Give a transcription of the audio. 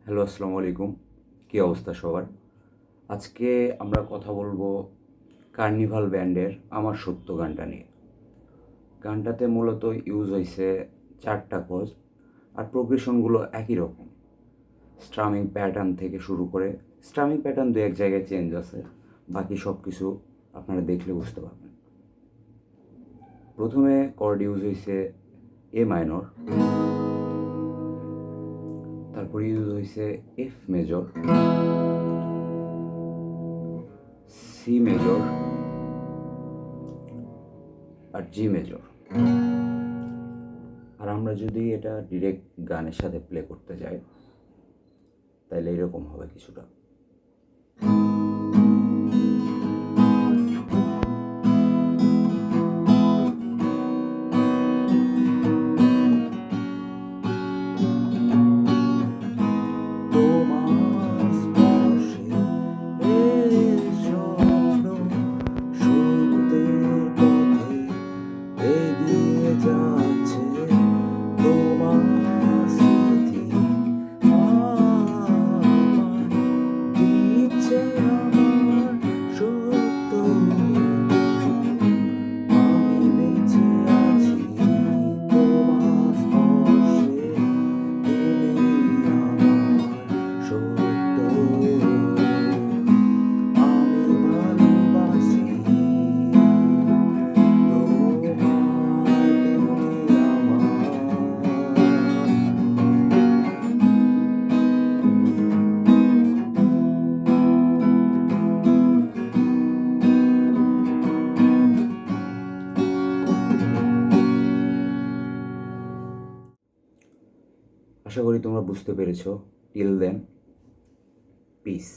Hello, আসসালামু আলাইকুম। কী অবস্থা সবার? আজকে আমরা কথা বলবো কার্নিভাল ব্যান্ডের আমার সত্য গানটা নিয়ে। গানটাতে মূলত ইউজ হইছে ৪টা কর্ড আর প্রোগ্রেশনগুলো একই রকম। স্ট্রামিং প্যাটার্ন থেকে শুরু করে স্ট্রামিং প্যাটার্ন ২-১ জায়গায় চেঞ্জ আছে। বাকি সব কিছু আপনারা দেখলে বুঝতে পারবেন। প্রথমে কর্ড ইউজ হইছে এ মাইনর, তারপর ইউজ হইছে এফ মেজর, সি মেজর আর জি মেজর। আর আমরা যদি এটা ডিরেক্ট গানের সাথে প্লে করতে যাই তাহলে এরকম হবে কিছুটা। তোমার স্পর্শে এই স্বপ্ন সত্যের পথে এগিয়ে যাচ্ছে। তোমার স্মৃতি আমায় দিচ্ছে আমার সত্য। আমি বেঁচে আছি তোমার স্পর্শে, তুমি আমার সত্য। আমি ভালোবাসি তোমায়, তুমি আশা করি তোমরা বুঝতে পেরেছো। Till then, piece.